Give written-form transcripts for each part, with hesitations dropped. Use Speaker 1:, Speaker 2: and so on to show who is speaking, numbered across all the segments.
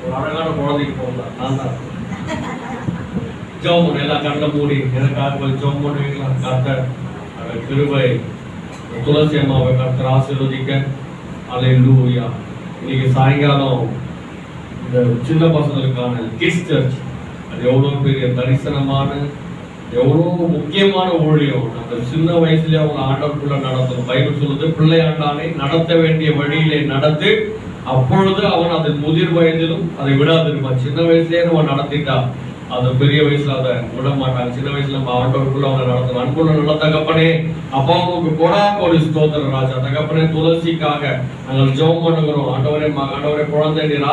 Speaker 1: ஒரு அழகான குழந்தைக்கு போகலாம். நான் தான் ஜெபம் பண்ண எல்லாம் கண்ண மூடி எனக்காக கொஞ்சம் ஜெபம் பண்ணுவீங்களா? கர்த்தர் அந்த கிருபை துளசி அம்மாவை கர்த்தர் ஆசீர்வதிக்க. அல்லேலூயா. இன்னைக்கு சாயங்காலம் இந்த சின்ன பசங்களுக்கான கிட்ஸ் சர்ச், அது எவ்வளவு பெரிய தரிசனமான எவ்வளோ முக்கியமான ஊழியம். அந்த சின்ன வயசுல அவங்க ஆண்டவருக்குள்ள நடத்தணும். பைபிள் சொல்லுது, பிள்ளையாண்டானை நடத்த வேண்டிய வழியிலே நடத்து, அப்பொழுது அவன் அது முதிர் வயதிலும் அதை விடாதிருப்பான். சின்ன வயசுலயே நம்ம நடத்திட்டா அது பெரிய வயசுல அதை விட மாட்டாங்க. சின்ன வயசுல நம்ம ஆண்டவருக்குள்ள அவங்க நடத்தணும். அன்புள்ள நல்ல தகப்பனே, அப்பாவுக்கு கோடி ஸ்தோத்திரம் ராஜா. தகப்பனே, துளசிக்காக நாங்கள் ஜெபம் பண்ணுகிறோம். ஆண்டவரே குழந்தை நீர்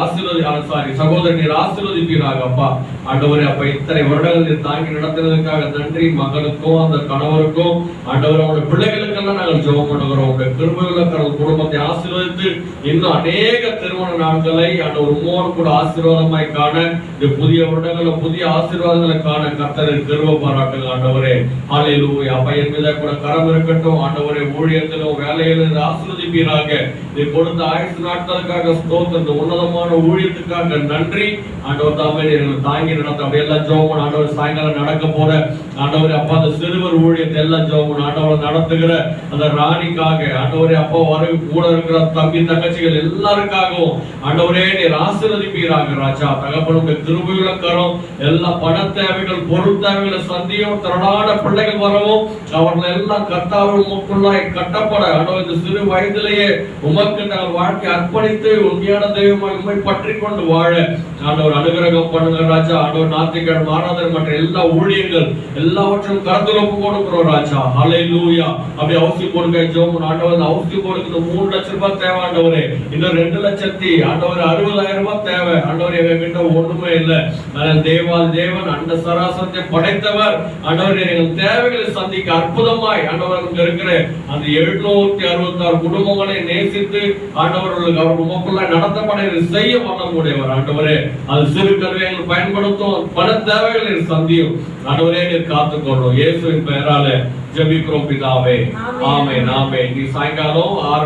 Speaker 1: சகோதரி நீர் ஆசீர்வதிப்பீராக அப்பா. ஆண்டவரே, அப்ப இத்தனை வருடங்கள் நீர் தாங்கி நடத்துறதுக்காக நன்றி. மகனுக்கும் அந்த கணவருக்கும் ஆண்டவர் அவருடைய பிள்ளைகளுக்கெல்லாம் நாங்கள் ஜெபம் பண்ணுகிறோம். உங்களுடைய கிருபையுள்ள குடும்பத்தை ஆசீர்வதித்து இன்னும் அநேக திருமண நாட்களை ஆண்டவர் உம்மோடு கூட ஆசீர்வாதமாய் காண, இந்த புதிய வருடங்கள புதிய ஆசீர்வாதங்களை காண கர்த்தரின் கிருபை பாராட்டுங்க ஆண்டவரே. ஹல்லேலூயா. அப்பா என் மீது கூட கரம் இருக்கட்டும் ஆண்டவரே. ஊழியத்திலும் வேலையிலும் ஆசீர்வதிப்பீராக. நீ கொடுத்த ஆயுசு நாட்களுக்காக ஸ்தோத்திரம். இந்த உன்னதமான ஊழியத்துக்காக நன்றி ஆண்டவர். தாமே தாங்கி நடத்த அப்படியெல்லாம் ஜெபம் ஆண்டவர். சாயங்காலம் நடக்க போற ஆண்டவரே அப்பா அந்த சிறுவர் ஊழியத்தை எல்லாம் ஜெபம் ஆண்டவர் நடத்துகிற அந்த ராணிக்காக ஆண்டவரே அப்பா வர கூட இருக்கிற தம்பி தங்கச்சிகள் எல்லாருக்காகவும் ஆண்டவரே நீர் ஆசீர்வதிப்பீராக ராஜா. தகப்பனுடைய கிருபையுள்ள கரம் எல்லா பண தேவைகள் பொருள் தேவைகளை சந்தியும் திரளான பிள்ளைகள் வரவும் அவர்கள் எல்லாம் கர்த்தாவின் முக்குள்ளாய் கட்டப்பட ஆண்டவர் இந்த சிறு வயதிலேயே உமக்கு நாங்கள் வாழ்க்கை அர்ப்பணித்து உண்மையான தெய்வமாய் உம்மை பற்றி கொண்டு வாழ ஆண்டவர் அனுகிரகம் பண்ணுங்க ராஜா. ஆண்டவர் ஞாயிற்றுக்கிழமை ஆராதனை மற்ற எல்லா ஊழியர்கள் எல்லாவற்றையும் கருத்துல ஒப்பு கொடுக்கிறோம் ராஜா. ஹல்லேலூயா. அப்படி அவுசி போடுங்க ஜெபம் ஆண்டவர். அவுசி போடுறது 3 லட்சம் ரூபாய் தேவை ஆண்டவரே. இன்னும் 2 லட்சத்தி ஆண்டவர் 60,000 ரூபாய் தேவை ஆண்டவர். எங்க கிட்ட ஒண்ணுமே இல்லை. தேவன் அந்த சராசரத்தை படைத்தவர் ஆண்டவர். எங்கள் தேவைகளை சந்திக்க அற்புதமாய் ஆண்டவர் இருக்கிற அந்த 766 குடும்பங்களை நேசித்து ஆண்டவர்களுக்கு அவர் உமக்குள்ள நடத்தப்பட செய்ய வல்லமுடையவர் ஆண்டவரே. அது சிறு கருவிகளை பயன்படுத்தும் பல தேவைகளை சந்தியும் ஆண்டவரே நீர் காத்துக்கொள்ளும். இயேசுவின் பெயரால ஜெபிக்கிறோம் பிதாவே. ஆமென் ஆமென். நீ சாயங்காலம் 6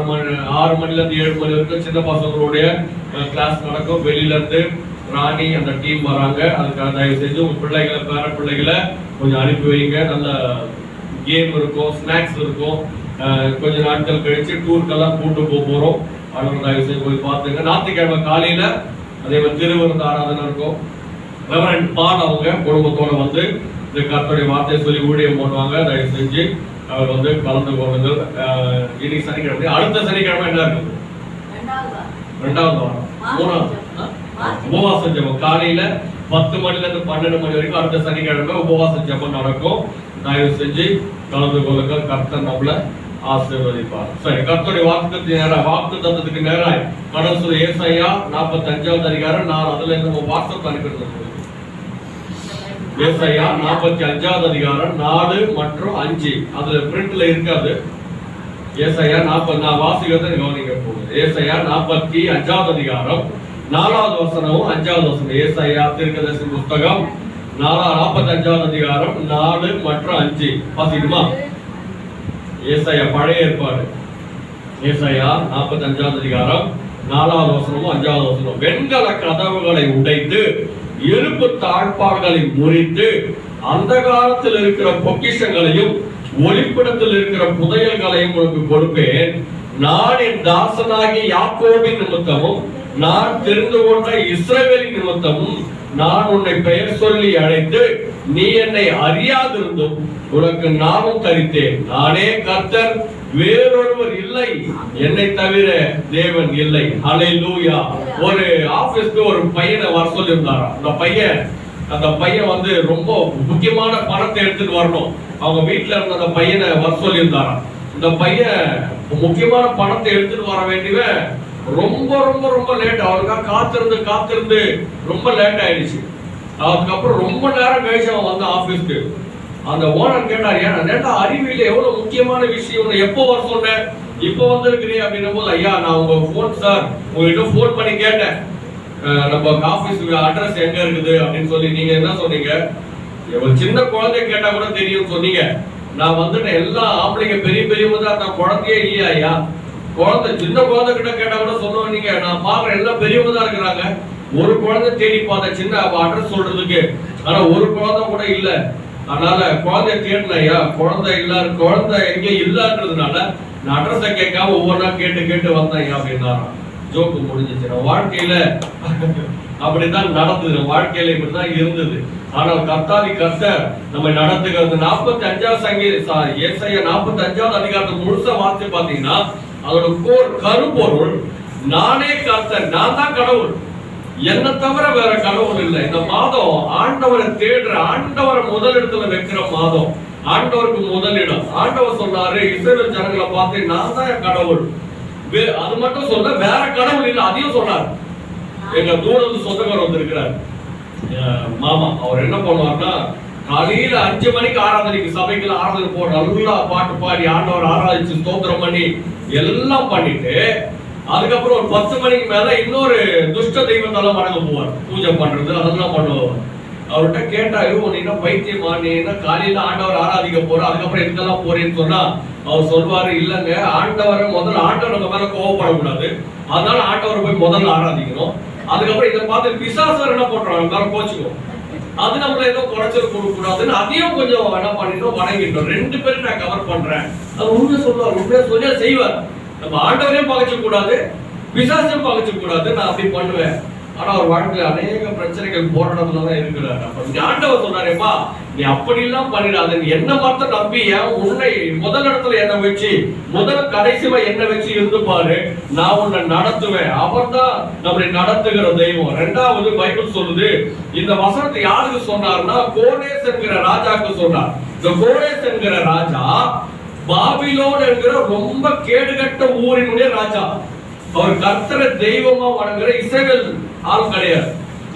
Speaker 1: மணில இருந்து 7 மணி வரைக்கும் சின்ன பசங்களுடைய கிளாஸ் நடக்கும். வெளியில இருந்து ராணி அந்த டீம் வராங்க. அதுக்காக தயவு செஞ்சு உங்க பிள்ளைகளை பேர பிள்ளைகளை கொஞ்சம் அனுப்பி வைங்க. நல்ல கேம் இருக்கும், ஸ்நாக்ஸ் இருக்கும். கொஞ்ச நாட்கள் கழிச்சு டூருக்கெல்லாம் கூட்டு போறோம். அதனால தயவு செஞ்சு போய் பார்த்துங்க. ஞாயிற்றுக்கிழமை காலையில அதே மாதிரி திருவிருந்து ஆராதனை இருக்கும். ரெவரண்ட் பால் அவங்க குடும்பத்தோட வந்து இந்த கர்த்தருடைய வார்த்தையை சொல்லி ஊழியம் பண்ணுவாங்க. தயவு செஞ்சு அவர் வந்து கலந்து கொள்ளுங்கள். இனி சனிக்கிழமை, அடுத்த சனிக்கிழமை என்ன இருக்குது? 2வது வாரம் 3வது உபவாச ஜெபம் காலையில 10 மணில இருந்து 12 மணி வரைக்கும் அடுத்த சனிக்கிழமை உபவாச ஜெபம் நடக்கும். தயவு செஞ்சு கலந்து கொள்ளுங்க. கர்த்தர் நம்மள ஆசீர்வதிப்பார். சரி, கர்த்தருடைய வாக்கு தத்தத்துக்கு நேராய் கடவுள் ஏசாயா 45வது அதிகாரம் 4 அதுல நம்ம வாட்ஸ்அப் அனுப்பிடுறது. ஏசாயா 45வது அதிகாரம் 4 மற்றும் 5 அதுல பிரிண்ட்ல இருக்காது. ஏசாயா 40 நான் வாசிக்கிறத கவனிக்க போகுது. ஏசாயா 45வது அதிகாரம் 4வது வசனமும் 5வது வசனம். ஏசாயா தீர்க்கதரிசி புத்தகம் 45வது அதிகாரம் 4 மற்றும் 5 வாசிக்குமா? ஏசாயா பழைய ஏற்பாடு ஏசாயா 45வது அதிகாரம் 4வது வசனமும் 5வது வசனம். வெண்கல கதவுகளை உடைத்து இரும்பு தாழ்பாள்களை முறித்து அந்த காலத்தில் இருக்கிற பொக்கிஷங்களையும் ஒளிப்பிடத்தில் இருக்கிற புதையல்களையும் உனக்கு கொடுப்பேன். நான் என் தாசனாகி யாக்கோபின் நிமித்தமும் நான் தெரிந்து கொண்ட இஸ்ரவேலின் நிமித்தமும் நான் உன்னை பெயர் சொல்லி அழைத்து நீ என்னை அறியாதிருந்தும் உனக்கு நாமம் தரித்தேன். நானே கர்த்தர், வேறொருவர் இல்லை, என்னை தவிர தேவன் இல்லை. ஹல்லேலூயா. ஒரு ஆபீஸ்க்கு ஒரு பையனை வர சொல்லி இருந்தாராம். அந்த பையன் வந்து ரொம்ப முக்கியமான பணத்தை எடுத்துட்டு வரணும். அவங்க வீட்டுல இருந்த அந்த பையனை வர சொல்லி இருந்தாராம். இந்த பையன் முக்கியமான பணத்தை எடுத்துட்டு வர வேண்டிய ரொம்ப ரொம்ப ரொம்ப லேட். அவருக்காக காத்திருந்து ரொம்ப லேட் ஆயிடுச்சு. அதுக்கப்புறம் ரொம்ப நேரம் கழிச்சு அவன் வந்து ஆபீஸ்க்கு அந்த ஓனர் கேட்டார், ஏன்னா நேட்டா அறிவியல எவ்வளவு முக்கியமான விஷயம், எப்போ வர சொன்னேன், இப்போ வந்திருக்கிறீ அப்படின்னும் போது, ஐயா நான் உங்க போன் சார் உங்ககிட்ட போன் பண்ணி கேட்டேன், நம்ம ஆபீஸ் அட்ரஸ் எங்க இருக்குது அப்படின்னு சொல்லி நீங்க என்ன சொன்னீங்க, ஒரு சின்ன குழந்தை கேட்டா கூட தெரியும் சொன்னீங்க. நான் வந்துட்டேன், எல்லா ஆம்பளைங்க பெரியவங்க தான், நான் குழந்தையே இல்லையா ஐயா, குழந்தை சின்ன குழந்தை கிட்ட கேட்டா கூட சொல்லுவோம், நீங்க நான் பாக்குறேன் எல்லாம் பெரியவங்க தான் இருக்கிறாங்க, ஒரு குழந்தை தேடி பார்த்த சின்ன அட்ரஸ் சொல்றதுக்கு, ஆனா ஒரு குழந்தை கூட இல்ல. அதனால குழந்தை தேடினையா, குழந்தை இல்ல, குழந்தை எங்க இல்லன்றதுனால நான் அட்ரஸை கேட்காம ஒவ்வொன்றா கேட்டு கேட்டு வந்தேன் அப்படின்னாராம். ஜோக்கு முடிஞ்சிச்சு. வாழ்க்கையில அப்படித்தான் நடந்தது, வாழ்க்கையில இப்படிதான் இருந்தது. ஆனால் கர்த்தாதி கர்த்தர் நம்மை நடத்துகிறது. 45ஆம் சங்கீதம் ஏசாயா 45ஆவது அதிகாரத்தை முழுசா வாசிச்சு பாத்தீங்கன்னா அதோட கருப்பொருள், நானே கர்த்தர், நான் தான் கடவுள், என்ன தவிர வேற கடவுள் இல்லை. இந்த மாதம் ஆண்டவரை தேடுற, ஆண்டவரை முதலிடத்துல வைக்கிற மாதம், ஆண்டவருக்கு முதலிடம். ஆண்டவர் சொன்னாரு இஸ்ரவேல் ஜனங்களை பார்த்து நான் தான் கடவுள். அது மட்டும் சொல்ல, வேற கடவுள் இல்லை, அதையும் சொன்னார். எங்க தூரத்து சொந்தக்காரர் வந்திருக்கிறார் மாமா. அவர் என்ன பண்ணுவார்னா, காலையில 5 மணிக்கு ஆராதனைக்கு சபைக்குள்ள ஆராதனை போற, நல்லா பாட்டு பாடி ஆண்டவர் ஆராதிச்சு ஸ்தோத்திரம் பண்ணி எல்லாம் பண்ணிட்டு அதுக்கப்புறம் ஒரு 10 மணிக்கு மேல இன்னொரு துஷ்ட தெய்வத்தெல்லாம் வணங்க போவார். பூஜை பண்றது அதெல்லாம் பண்ணுவார். அவர்கிட்ட கேட்டா, நீ என்ன பைத்தியமா, நீ என்ன காலையில ஆண்டவர் ஆராதிக்க போற, அதுக்கப்புறம் இதுக்கெல்லாம் போறேன்னு சொன்னா அவர் சொல்வாரு, இல்லங்க ஆண்டவரை முதல்ல, ஆண்டவர் நம்ம மேல கோவப்படக்கூடாது, அதனால ஆண்டவரை போய் முதல்ல ஆராதிக்கணும். அதுக்கப்புறம் இதை பார்த்து பிசாசர் என்ன பண்றாங்க, மேல கோச்சுக்கும், அது நம்மள ஏதோ குறைச்சல் கொடுக்க கூடாதுன்னு அதையும் கொஞ்சம் என்ன பண்ணிட்டோம், வணங்கிட்டோம். 2 பேரும் நான் கவர் பண்றேன். அது உண்மையை சொல்லுவார், உண்மையை சொல்லியா செய்வார். நம்ம ஆண்டவரையும் பகைச்ச கூடாது, பிசாசையும் பகைச்ச கூடாது. நான் அப்படி பண்ணுவேன். ஆனா அவர் வாழ்க்கையில அநேக பிரச்சனைகள் போராட்டத்துலதான் இருக்கிறார். அப்ப ஆண்டவர் சொன்னாரேப்பா, நீ அப்படி எல்லாம் பண்ணிடாத, நீ என்ன மட்டும் நம்பி உன்னை முதல் இடத்துல என்ன வச்சு, முதல் கடைசிவா என்ன வச்சு இருந்து பாரு, நான் உன்னை நடத்துவேன். அவர் தான் நம்மளை நடத்துகிற தெய்வம். 2வது பைபிள் சொல்லுது, இந்த வசனத்தை யாருக்கு சொன்னார்னா கோரேஸ் என்கிற ராஜாக்கு சொன்னார். இந்த கோரேஸ் என்கிற ராஜா பாபிலோன் என்கிற ரொம்ப கேடுகட்ட ஊரினுடைய ராஜா. அவர் கர்த்தரை தெய்வமா வணங்குற இஸ்ரவேல் ஆள் கிடையாது,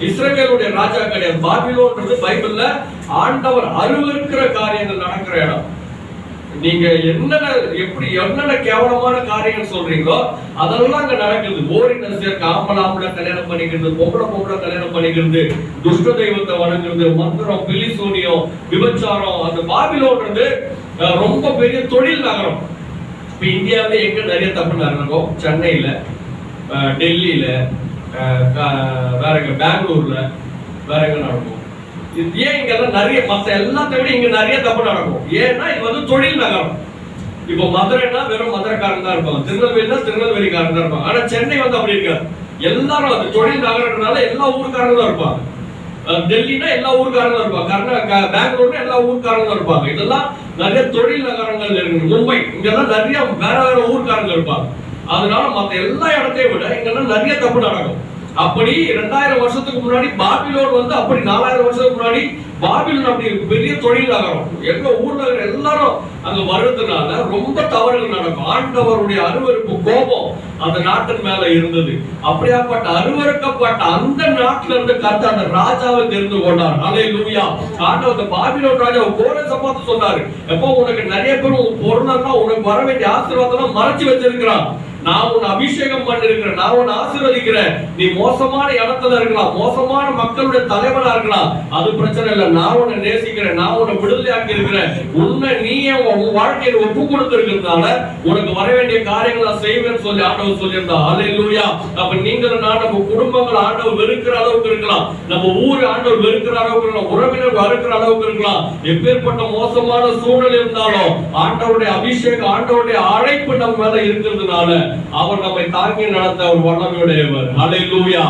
Speaker 1: இஸ்ரவேலுடைய ராஜா கிடையாது. பாபிலோன்றது பைபிள்ல ஆண்டவர் அருவருக்கிற காரியங்கள் நடக்கிற இடம். நீங்க என்னென்ன கேவலமான காரியங்கள் சொல்றீங்களோ அதெல்லாம் அங்க நடக்குது. ஓரினசர் ஆம்பளை கல்யாணம் பண்ணிக்கிறது, பொம்பளை கல்யாணம் பண்ணிக்கிறது, துஷ்ட தெய்வத்தை வணங்குறது, மந்திரம், பிலிசூனியம், விபச்சாரம். அந்த பாபிலோன்றது ரொம்ப பெரிய தொழில் நகரம். இப்ப இந்தியாவில எங்க நிறைய தப்பு நடக்கும், சென்னையில, டெல்லியில, வேற எங்க பெங்களூர்ல, வேற எங்க நடக்கும். ஏன் இங்கெல்லாம் நிறைய, மத்த எல்லாத்தை விட இங்க நிறைய தப்பு நடக்கும். ஏன்னா இது வந்து தொழில் நகரம். இப்போ மதுரைனா வெறும் மதுரைக்காரன் தான் இருப்பாங்க, திருநெல்வேலினா திருநெல்வேலிக்காரன் தான் இருப்பாங்க. ஆனா சென்னை வந்து அப்படி இருக்காது. எல்லாரும் அது தொழில் நகரம்னால எல்லா ஊருக்காரங்க தான் இருப்பாங்க. டெல்லினா எல்லா ஊருக்காரங்க இருப்பாங்க, பெங்களூர்னா எல்லா ஊருக்காரங்க இருப்பாங்க. இதெல்லாம் நிறைய தொழில் நகரங்கள் இருக்கு. மும்பை இங்கெல்லாம் நிறைய வேற வேற ஊருக்காரங்க இருப்பாங்க. அதனால மத்த எல்லா இடத்தையும் விட இங்கெல்லாம் நிறைய தப்பு நடக்கும். அப்படி 2000 வருஷத்துக்கு முன்னாடி பாபிலோன் வந்து, அப்படி 4000 வருஷத்துக்கு முன்னாடி பாபிலோன் அப்படி பெரிய தொழில் நகரம். எங்க ஊர்ல எல்லாரும் அங்க வருதுனால ரொம்ப தவறுகள் நடக்கும். ஆண்டவருடைய அருவருப்பு, கோபம் அந்த நாட்டின் மேல இருந்தது. அப்படியாப்பட்ட அருவருக்கப்பட்ட அந்த நாட்டில இருந்து கர்த்தர் அந்த ராஜாவை தெரிந்து கொண்டார். அல்லேலூயா. ஆண்டவர் பாபிலோன் ராஜாவை கோரேசை பார்த்து சொன்னாரு, எப்போ உனக்கு நிறைய பேர் உன் பொருளெல்லாம், உனக்கு வர வேண்டிய ஆசீர்வாதம் மறைச்சு வச்சிருக்கிறான். நான் உன்னை அபிஷேகம் பண்ணிருக்கிறேன், நான் உன்னை ஆசீர்வதிக்கிறேன். நீ மோசமான இடத்துல இருக்கலாம், மோசமான மக்களுடைய தலைவனா இருக்கலாம், அது பிரச்சனை இல்லை. நான் உன்னை நேசிக்கிறேன், நான் உன்னை விடுதலை ஆக்கி இருக்கிறேன். உன்னை நீயே உன் வாழ்க்கையில ஒப்பு கொடுத்திருக்கிறதுனால உனக்கு வர வேண்டிய காரியங்களை நான் செய்வேன்னு சொல்லி ஆண்டவர் சொல்லியிருந்தா. அல்லேலூயா. அப்ப நீங்களும் நான், நம்ம குடும்பங்கள் ஆண்டவர் வெறுக்கிற அளவுக்கு இருக்கலாம், நம்ம ஊர் ஆண்டவர் வெறுக்கிற அளவுக்கு இருக்கலாம், உறவினர் வெறுக்கிற அளவுக்கு இருக்கலாம். எப்பேற்பட்ட மோசமான சூழல் இருந்தாலும் ஆண்டவருடைய அபிஷேகம், ஆண்டவருடைய அழைப்பு நம்ம மேல இருக்கிறதுனால அவர் நம்மை தாங்கி நடத்த ஒரு வல்லமையுடையவர். அல்லேலூயா.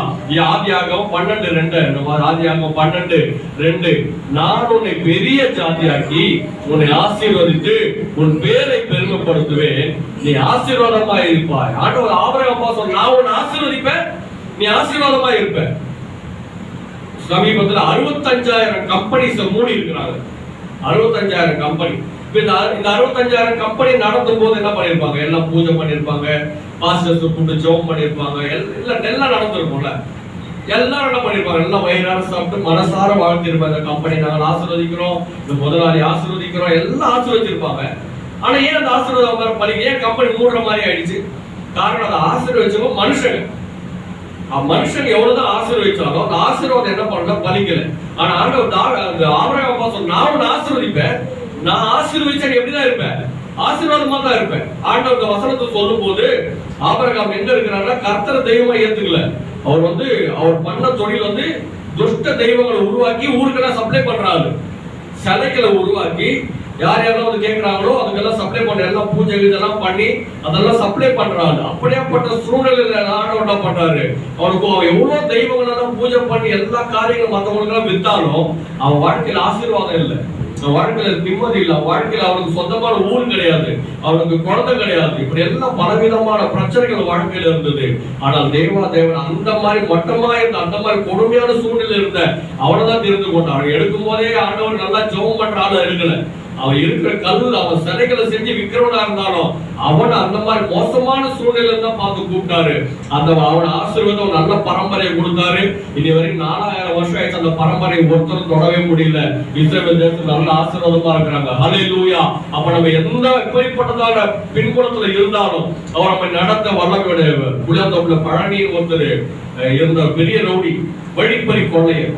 Speaker 1: ஆதியாகமம் 12:2, ஆதியாகமம் 12:2, நான் உன்னை பெரிய ஜாதியாக்கி உன்னை ஆசீர்வதித்து உன் பேரை பெருமைப்படுத்துவேன், நீ ஆசீர்வாதமாய் இருப்பாய். ஆண்டவர் ஆபிரகாம் சொன்ன, நான் உன்னை ஆசீர்வதிப்பேன், நீ ஆசீர்வாதமாய் இருப்ப. சமீபத்தில் 65,000 கம்பெனிஸ் மூடி இருக்கிறாங்க. 65,000 கம்பெனி. இந்த 65,000 கம்பெனி நடத்தும் போது என்ன பண்ணிருப்பாங்க, எல்லாம் பூஜை பண்ணிருப்பாங்க, பாஸ்டர்ஸ் கூப்பிட்டு ஜெபம் பண்ணிருப்பாங்க, எல்லாம் நடந்திருக்கும்ல. எல்லாரும் என்ன பண்ணிருப்பாங்க, எல்லாம் வயிறார சாப்பிட்டு மனசார வாழ்த்திருப்பாங்க. இந்த கம்பெனி நாங்கள் ஆசீர்வதிக்கிறோம், இந்த முதலாளி ஆசீர்வதிக்கிறோம், எல்லாம் ஆசீர்வதிச்சிருப்பாங்க. ஆனா ஏன் அந்த ஆசீர்வாதம் பலிக்க, ஏன் கம்பெனி மூடுற மாதிரி ஆயிடுச்சு? காரணம், அதை ஆசீர்வதிச்சவங்க மனுஷங்க. மனுஷன் எவ்வளவுதான் ஆசீர்வதிச்சாலும் அந்த ஆசீர்வாதம் என்ன பண்ணல, பலிக்கல. ஆனா ஆண்டவர் ஆபிரகாம் சொன்ன, நான் உன்னை ஆசீர்வதிப்பேன், நான் ஆசீர்வதிச்சா எப்படிதான் இருப்பேன், ஆசீர்வாதமா தான் இருப்பேன். ஆண்டவர் இந்த வசனத்தை சொல்லும் போது ஆபிரகாம் எங்க இருக்கிறாருன்னா கர்த்தரை தெய்வமா ஏத்துக்கல. அவர் பண்ண தொழில் துஷ்ட தெய்வங்களை உருவாக்கி ஊருக்கெல்லாம் சப்ளை பண்றாரு. சிலைகளை உருவாக்கி யார் யாரெல்லாம் கேட்கிறாங்களோ அதுக்கெல்லாம் சப்ளை பண்ற எல்லாம் பூஜை இதெல்லாம் பண்ணி அதெல்லாம் சப்ளை பண்றாரு. அப்படியேப்பட்ட சூழ்நிலையில ஆண்டவர் பண்றாரு. அவனுக்கு எவ்வளவு தெய்வங்களெல்லாம் பூஜை பண்ணி எல்லா காரியங்களும் மற்றவங்களுக்கு எல்லாம் வித்தாலும் அவன் வாழ்க்கையில ஆசீர்வாதம் இல்லை, வாழ்க்கையில நிம்மதி இல்லை, வாழ்க்கையில அவனுக்கு சொந்தமான ஊர் கிடையாது, அவனுக்கு குழந்தை கிடையாது. இப்படி எல்லாம் பலவிதமான பிரச்சனைகள் வாழ்க்கையில இருந்தது. ஆனால் தேவன் அந்த மாதிரி மட்டமா இருந்த அந்த மாதிரி கொடுமையான சூழ்நிலை இருந்த அவனைதான் தெரிந்து கொண்டான். எடுக்கும் போதே ஆண்டவர் நல்லா ஜெபம் பண்ற ஆளா இருக்கல. அவன் இருக்கிற கல் அவன் சிலைகளை செஞ்சு விக்கிறவனா இருந்தாலும் அவன் அந்த மாதிரி மோசமான சூழ்நிலை தான் பார்த்து கூப்பிட்டாரு. அவன் ஆசீர்வாதம் நல்ல பரம்பரையை கொடுத்தாரு. இனி வரைக்கும் 4000 வருஷம் ஆயிடுச்சு அந்த பரம்பரை ஒருத்தரும் தொடவே முடியல. இஸ்ரவேல் தேசத்துல நல்ல ஆசீர்வாதமா இருக்கிறாங்க. ஹல்லேலூயா. அப்ப நம்ம எந்த எப்படிப்பட்டதான பின்புலத்துல இருந்தாலும் அவர் நம்ம நடத்த வல்லமையுடையவர். புளியாந்தோப்புல பழனி ஒருத்தர் இருந்த பெரிய ரவுடி, வழிப்பறி கொள்ளையர்.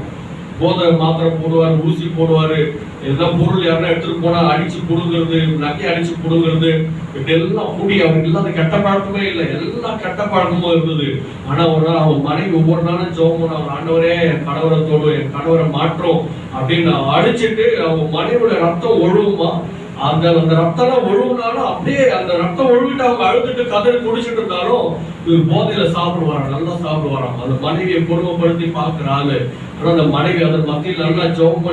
Speaker 1: போதை மாத்திரம் போடுவாரு, ஊசி போடுவாரு, எல்லாம் பொருள் யாரும் எடுத்துட்டு போனா அடிச்சு புடுங்கிறது, நக்கை அடிச்சு புடுங்கிறது, இப்படி எல்லாம் கூடி அவருக்கு இல்லாத கெட்ட பழக்கமே இல்லை, எல்லாம் கெட்ட பழக்கமும் இருந்தது. ஆனா ஒரு நாள் அவன் மனைவி ஒவ்வொரு நாளும் ஜெபம் பண்ண, அவர் ஆண்டவரே என் கணவரை தோடும், என் கணவரை மாற்றோம் அப்படின்னு அடிச்சுட்டு அவன் மனைவியோட ரத்தம் ஒழுகுமா. அந்த ரத்தம் ஒழுகுனாலும் அப்படியே அந்த ரத்தம் ஒழுகிட்டு அவங்க அழுதுட்டு கதறி குடிச்சிட்டு இருந்தாலும் இவர் போதையில சாப்பிடுவாராம், நல்லா சாப்பிடுவாராம். அந்த மனைவியை கொடுமைப்படுத்தி பாக்குறாரு. ஆனா அந்த மனைவி அதன் மத்தியில் நல்லா ஜெபம்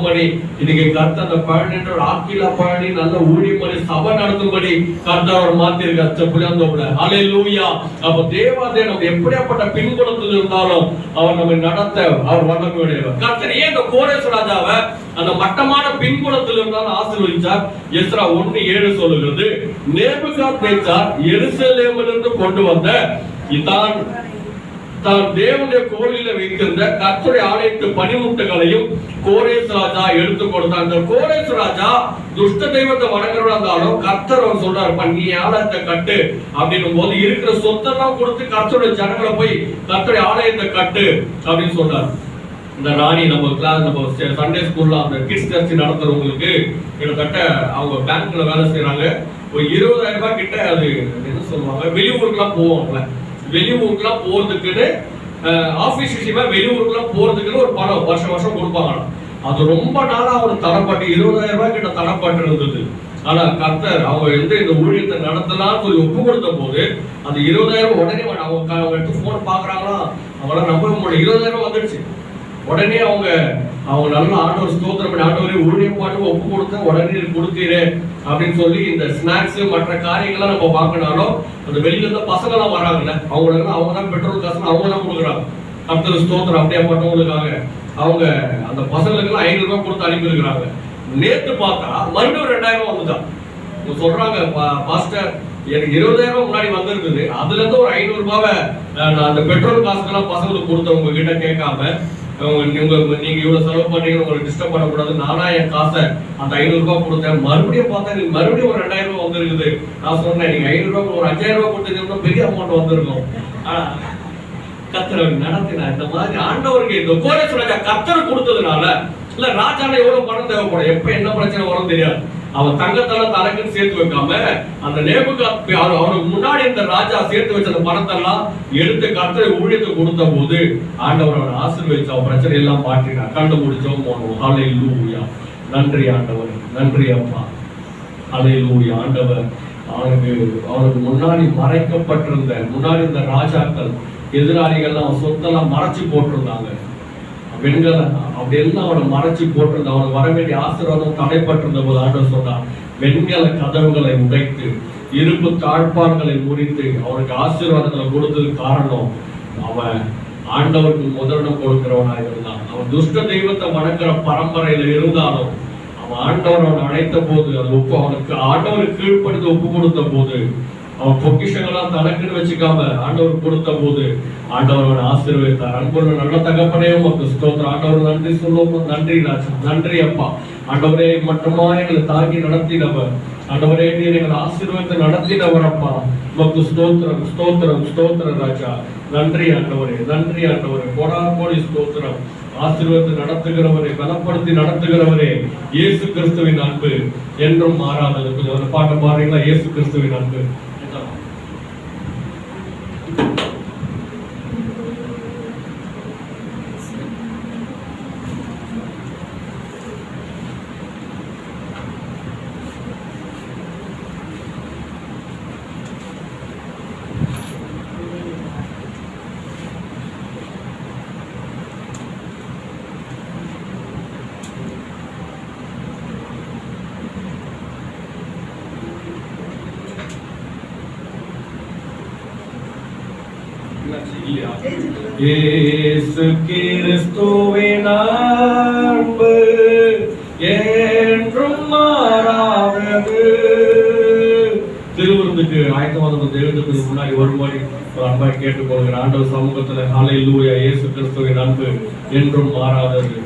Speaker 1: பண்ணி இன்னைக்கு கர்த்தர் அந்த பழனி ஆக்கிலா பழனி நல்ல ஊழியம் பண்ணி சபை நடத்தும்படி கர்த்தர் அவர் மாத்திருக்காரு புளியாந்தோப்புல. ஹல்லேலூயா. அப்ப தேவாதே நம்ம எப்படியாப்பட்ட பின்புலத்தில் இருந்தாலும் அவர் நம்ம நடத்த அவர் வல்லமையுடையவர். கர்த்தர் ஏன் இந்த கோரேஸ் ராஜாவை அந்த மட்டமான பின்புலத்தில் இருந்தாலும் ஆசீர்வதிச்சார்? எஸ்ரா 1:7 சொல்லுகிறது, நேபுகாத்நேச்சார் எருசலேமிலிருந்து கொண்டு வந்த தான் தேவனுடைய கோவிலில வைத்திருந்த கர்த்தருடைய ஆலயத்து பனிமுட்டுகளையும் கோரேஸ் ராஜா எடுத்து கொடுத்தார். அந்த கோரேஸ் ராஜா துஷ்ட தெய்வத்தை வணங்குறதா இருந்தாலும் கர்த்தர் அவர் சொல்றாரு, நீ ஆலயத்தை கட்டு அப்படின்னும் போது இருக்கிற சொத்தெல்லாம் கொடுத்து கர்த்தருடைய ஜனங்களை போய் கர்த்தருடைய ஆலயத்தை கட்டு அப்படின்னு சொல்றாரு. இந்த ராணி நம்ம சண்டே ஸ்கூல்ல அந்த கிட்ஸ் சர்ச் நடத்துறவங்களுக்கு கிட்டத்தட்ட அவங்க பேங்க்ல வேலை செய்யறாங்க. ஒரு 20,000 ரூபாய் கிட்ட அது என்ன சொல்லுவாங்க, வெளியூருக்குலாம் போவாங்கல்ல, வெளியூருக்குலாம் போறதுக்குன்னு ஆபீஸ் விஷயமா வெளியூருக்குலாம் போறதுக்குன்னு ஒரு பணம் வருஷம் கொடுப்பாங்க. அது ரொம்ப நாளா அவர் தரப்பட்டு 20,000 ரூபாய் கிட்ட தரப்பட்டு இருந்தது. ஆனா கர்த்தர் அவங்க இந்த ஊழியத்தை நடத்தலாம்னு சொல்லி ஒப்பு கொடுத்த போது அந்த 20,000 உடனே அவங்க எடுத்து போன் பாக்குறாங்களா, அவங்களால நம்ப முடியல. 20,000 வந்துடுச்சு. உடனே அவங்க நல்ல ஆண்டவர் ஸ்தோத்திரம் பண்ணி, ஆண்டவரே ஊழியம் பாட்டு ஒப்பு கொடுத்த உடனே கொடுத்தீரே அப்படின்னு சொல்லி இந்த ஸ்நாக்ஸ் மற்ற காரியங்கள்லாம் நம்ம பார்க்கனாலும் அந்த வெளியில இருந்த பசங்க எல்லாம் வராங்கல்ல, அவங்க தான் பெட்ரோல் காசு அவங்க தான் கொடுக்குறாங்க. கர்த்தர் ஸ்தோத்திரம். அப்படியே பட்டவங்களுக்காக அவங்க அந்த பசங்களுக்கு எல்லாம் 500 ரூபாய் கொடுத்து அனுப்பி இருக்கிறாங்க. நேற்று பார்த்தா மறுபடியும் 2000 வந்துதான் சொல்றாங்க, பாஸ்டர் எனக்கு 20,000 முன்னாடி வந்திருக்குது, அதுல இருந்து ஒரு 500 ரூபாவை அந்த பெட்ரோல் காசுக்கெல்லாம் பசங்களுக்கு கொடுத்தவங்க கிட்ட கேட்காம நீங்க இவ்வளவு செலவு பண்ணீங்க, உங்களுக்கு டிஸ்டர்ப் பண்ணக்கூடாது, நானா என் காசை அந்த 500 ரூபாய் கொடுத்தேன். மறுபடியும் பார்த்தா நீங்க மறுபடியும் ஒரு 2000 ரூபாய் வந்திருக்குது. நான் சொன்னேன், நீங்க 500 ரூபாய் ஒரு 5000 ரூபாய் கொடுத்தீங்கன்னா பெரிய அமௌண்ட் வந்திருக்கும். கர்த்தர் நடத்தினா இந்த மாதிரி ஆண்டவருக்கு இந்த கோரேஸ் ராஜா கர்த்தர் கொடுத்ததுனால இல்ல ராஜால எவ்வளவு பணம் தேவைப்படும், எப்ப என்ன பிரச்சனை வரும் தெரியாது. அவன் தங்கத்தெல்லாம் தலைக்குன்னு சேர்த்து வைக்காம அந்த அவனுக்கு முன்னாடி இந்த ராஜா சேர்த்து வச்ச அந்த பணத்தெல்லாம் எடுத்து கர்த்தரை ஊழியத்தை கொடுத்த போது ஆண்டவர் அவனை ஆசீர்வதிச்சு அவன் பிரச்சனை எல்லாம் மாற்றினார். கண்டு முடிச்சோம் போனோம். ஹல்லேலூயா. நன்றி ஆண்டவர், நன்றி அப்பா. ஹல்லேலூயா. ஆண்டவர் அவனுக்கு முன்னாடி மறைக்கப்பட்டிருந்த முன்னாடி இந்த ராஜாக்கள் எதிராளிகள் அவன் சொத்தெல்லாம் மறைச்சு போட்டிருந்தாங்க. பெண்களை அப்படி எல்லாம் அவனை மறைச்சு போட்டிருந்த அவனுக்கு வர வேண்டிய ஆசீர்வாதம் தடைப்பட்டிருந்த போது ஆண்டவர் சொன்னான், வெண்கல கதவுகளை உடைத்து இரும்பு தாழ்பான்களை முறித்து அவனுக்கு ஆசீர்வாதங்களை கொடுத்ததுக்கு காரணம் அவன் ஆண்டவருக்கு முதலிடம் கொடுக்கிறவனாக இருந்தான். அவன் துஷ்ட தெய்வத்தை வணங்குற பரம்பரையில இருந்தாலும் அவன் ஆண்டவர் அவனை அழைத்த போது அது அவனுக்கு ஆண்டவருக்கு கீழ்ப்படுத்த ஒப்பு கொடுத்த போது அவன் பொக்கிஷங்களாம் தனக்குன்னு வச்சுக்காம ஆண்டவர் கொடுத்த போது ஆண்டவர் அவனை ஆசீர்வதித்தார். அன்புள்ள நல்ல தகப்பனே உமக்கு ஸ்தோத்திரம். ஆண்டவர் நன்றி சொல்லுவோம். நன்றி ராஜா, நன்றி அப்பா. ஆண்டவரே மட்டுமா எங்களை தாங்கி நடத்தினவர். ஆண்டவரே நீர் எங்களை ஆசீர்வாதத்தை நடத்தினவர் அப்பா. உமக்கு ஸ்தோத்திரம் ஸ்தோத்திரம் ஸ்தோத்திரம் ராஜா. நன்றி ஆண்டவரே, நன்றி ஆண்டவரே, கோடி ஸ்தோத்திரம். ஆசீர்வாதத்தை நடத்துகிறவரே, பலப்படுத்தி நடத்துகிறவரே, இயேசு கிறிஸ்துவின் அன்பு என்றும் மாறாதது. கொஞ்சம் ஒரு பாட்டு பாடுறீங்களா? இயேசு கிறிஸ்துவின் அன்பு. இயேசு கிறிஸ்துவின் அன்பு என்றும் மாறாதது. திருவிருந்துக்கு ஆயத்தமாக தேவனுக்கு முன்னாடி வரும்படி ஒரு அன்பாய் கேட்டுக்கொள்கிற ஆண்டவர் சமூகத்துல ஹல்லேலூயா. இயேசு கிறிஸ்துவின் அன்பு என்றும் மாறாதது.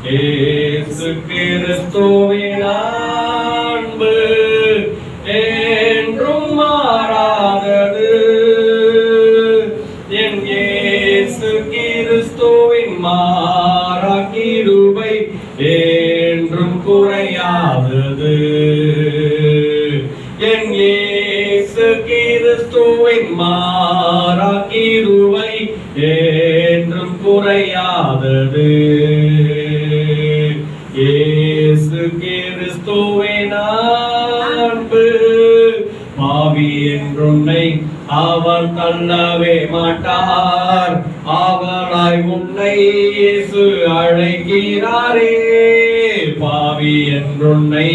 Speaker 1: இயேசு கிறிஸ்துவின் அன்பு என்றும் மாறாதது. என் இயேசு கிறிஸ்துவின் மாறா கிருபை என்றும் குறையாதது. என் இயேசு கிறிஸ்துவின் மாறா கிருபை என்றும் குறையாதது. இயேசு கிறிஸ்துவின் அன்பு பாவி என்றுன்னை அவர் தள்ளவே மாட்டார். அவளாய் உன்னை இயேசு அழைக்கிறாரே. பாவி என்றுன்னை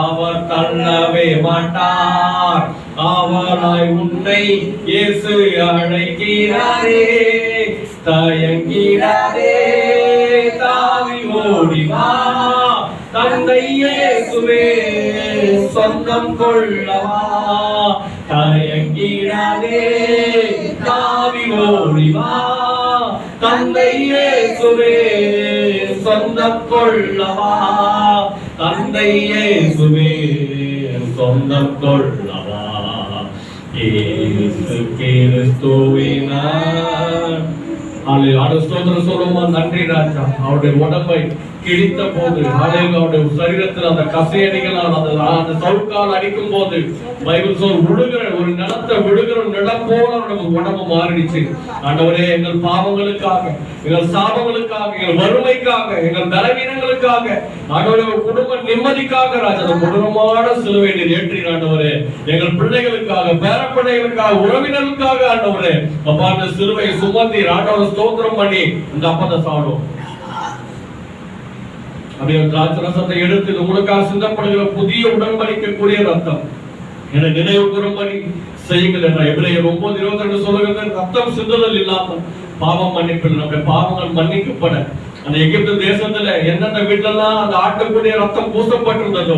Speaker 1: அவர் தள்ளவே மாட்டார். அவளாய் உன்னை இயேசு அழைக்கிறாரே. தயங்கிறாரே, தாவி ஓடிவா. தந்தை இயேசுவே சொந்தம் கொள்ளவா. தயங்கிறாரே, தாவி ஓடிவா. தந்தை இயேசுவே சொந்தம் கொள்ளவா. தந்தை இயேசுவே சொந்தம் கொள்ளவா. இயேசு கிறிஸ்துவின் ஸ்தோத்திரம் சொல்லுமா. நன்றி ராஜா. அவருடைய உடம்பை கிழித்த போது அவருடைய சரீரத்தில் அந்த கசையடிகளால் அந்த சவுக்கால் அடிக்கும் போது பைபிள் சொல் விழுகிற ஒரு நிலத்தை விழுகிற நிலம் போல நம்ம உடம்பு மாறிடுச்சு. ஆண்டவரே, எங்கள் பாவங்களுக்காக, எங்கள் சாபங்களுக்காக, எங்கள் வறுமைக்காக, எங்கள் பலவீனங்களுக்காக, ஆண்டவரே குடும்ப நிம்மதிக்காக ராஜா அந்த கொடூரமான சிலுவை நீர் ஏற்றி ஆண்டவரே, எங்கள் பிள்ளைகளுக்காக, பேர பிள்ளைகளுக்காக, உறவினர்களுக்காக ஆண்டவரே அப்பா அந்த சிலுவையை சுமத்தி ஆண்டவரை ஸ்தோத்திரம் பண்ணி இந்த அப்பத்தை சாப்பிடும். அப்படியே திராட்சரசத்தை எடுத்து உங்களுக்காக சிந்தப்படுகிற புதிய உடன்படிக்கக்கூடிய ரத்தம் என நினைவு கூறும்படி செய்யுங்கள் என்ற எபிரேயர் 9:22 சொல்லுகிறது. ரத்தம் சிந்துதல் இல்லாமல் பாவம் மன்னிப்பில் நம்முடைய பாவங்கள் மன்னிக்கப்பட அந்த எகிப்து தேசத்துல எந்தெந்த வீட்டுலாம் அந்த ஆட்டுக்குடைய ரத்தம் பூசப்பட்டிருந்ததோ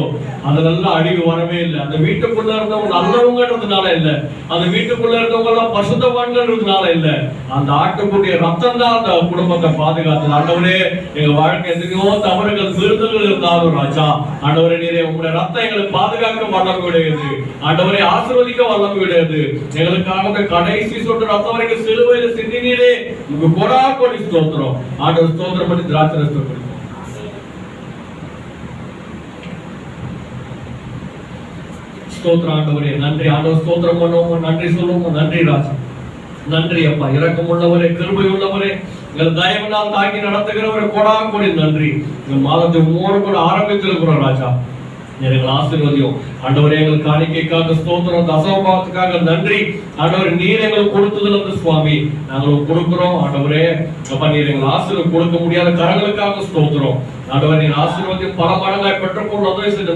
Speaker 1: அதெல்லாம் அழிவு வரவே இல்லை. அந்த வீட்டுக்குள்ள இருந்தவங்க நல்லவங்கன்றதுனால இல்ல, அந்த வீட்டுக்குள்ள இருந்தவங்க எல்லாம் பசுத்தவான்கள்ன்றதுனால இல்ல, அந்த ஆட்டுக்குடைய ரத்தம் தான் அந்த குடும்பத்தை பாதுகாத்தது. ஆண்டவரே, எங்க வாழ்க்கை எத்தனையோ தவறுகள் விருதுகள் இருந்தாலும் ராஜா ஆண்டவரே நீரே உங்களுடைய ரத்தம் எங்களை பாதுகாக்க வல்லமை விடையது. ஆண்டவரை ஆசீர்வதிக்க வல்லமை விடையது. எங்களுக்காக கடைசி சொட்டு ரத்தம் வரைக்கும் சிலுவையில சிந்தினீரே உங்க கோடி ஸ்தோத்திரம். ஆண்டவர் ஸ்தோத்திரம் பண்ணி திராட்சரசத்தை குடிப்போம். ஸ்தோத்திரம் ஆண்டவரே, நன்றி. ஆண்டவர் ஸ்தோத்திரம் பண்ணுவோம், நன்றி சொல்லுவோம். நன்றி ராஜா, நன்றி அப்பா. இரக்கம் உள்ளவரே, கிருபை உள்ளவரே, எங்கள் தயவினால் தாக்கி நடத்துகிறவரை கோடி நன்றி. இந்த மாதத்தை உங்களோடு கூட ஆரம்பித்திருக்கிறோம் ராஜா. எங்கள் ஆசீர்வதியும் ஆண்டவரே. எங்கள் காணிக்கைக்காக ஸ்தோத்திரம், தசமபாவத்துக்காக நன்றி ஆண்டவரே. நீர் எங்களுக்கு கொடுத்ததுல இருந்து சுவாமி நாங்கள் கொடுக்கிறோம் ஆண்டவரே. அப்பா நீர் எங்கள் ஆசீர்வாதம் கொடுக்க முடியாத கரங்களுக்காக ஸ்தோத்திரம் ஆண்டவரே. நீர் ஆசீர்வாதம் பல மடங்காய் பெற்றுக்கொள்ள உதவி செய்து